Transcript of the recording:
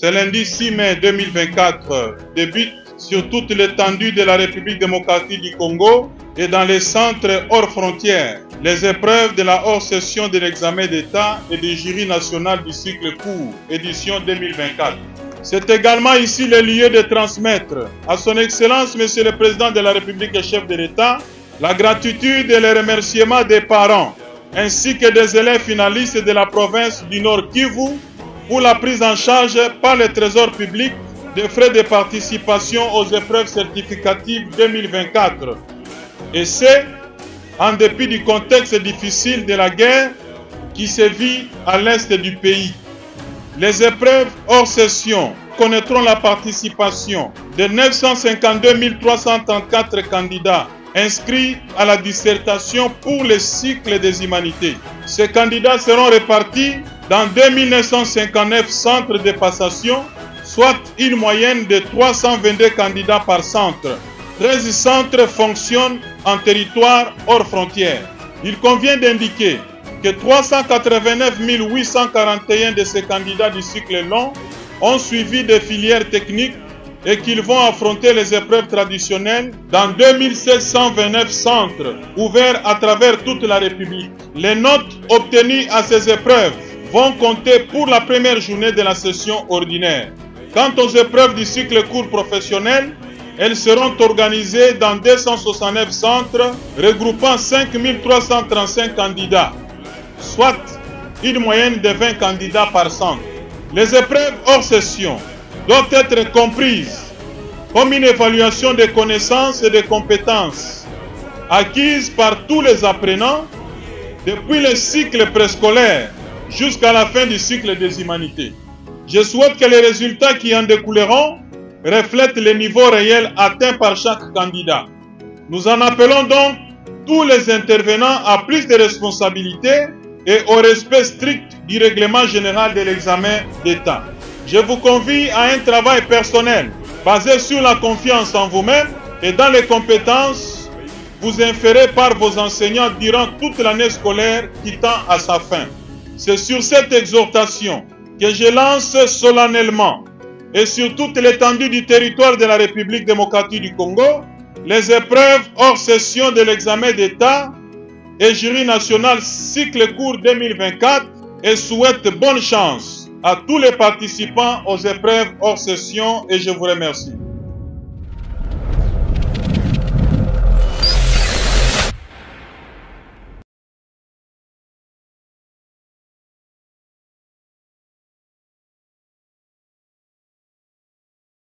Ce lundi 6 mai 2024 débute sur toute l'étendue de la République démocratique du Congo et dans les centres hors frontières les épreuves de la hors-session de l'examen d'État et du jury national du cycle court, édition 2024. C'est également ici le lieu de transmettre à son Excellence Monsieur le Président de la République et chef de l'État la gratitude et les remerciements des parents ainsi que des élèves finalistes de la province du Nord Kivu pour la prise en charge par le Trésor public des frais de participation aux épreuves certificatives 2024. Et c'est en dépit du contexte difficile de la guerre qui sévit à l'est du pays. Les épreuves hors session connaîtront la participation de 952 334 candidats inscrits à la dissertation pour le cycle des humanités. Ces candidats seront répartis dans 2959 centres de passation, soit une moyenne de 322 candidats par centre. 13 centres fonctionnent en territoire hors frontières. Il convient d'indiquer que 389 841 de ces candidats du cycle long ont suivi des filières techniques et qu'ils vont affronter les épreuves traditionnelles dans 2729 centres ouverts à travers toute la République. Les notes obtenues à ces épreuves vont compter pour la première journée de la session ordinaire. Quant aux épreuves du cycle court professionnel, elles seront organisées dans 269 centres regroupant 5335 candidats, soit une moyenne de 20 candidats par centre. Les épreuves hors session doivent être comprises comme une évaluation des connaissances et des compétences acquises par tous les apprenants depuis le cycle préscolaire jusqu'à la fin du cycle des humanités. Je souhaite que les résultats qui en découleront reflètent les niveaux réels atteints par chaque candidat. Nous en appelons donc tous les intervenants à plus de responsabilités et au respect strict du règlement général de l'examen d'État. Je vous convie à un travail personnel basé sur la confiance en vous-même et dans les compétences vous inférées par vos enseignants durant toute l'année scolaire qui tend à sa fin. C'est sur cette exhortation que je lance solennellement et sur toute l'étendue du territoire de la République démocratique du Congo les épreuves hors session de l'examen d'État et jury national cycle court 2024 et souhaite bonne chance à tous les participants aux épreuves hors session et je vous remercie.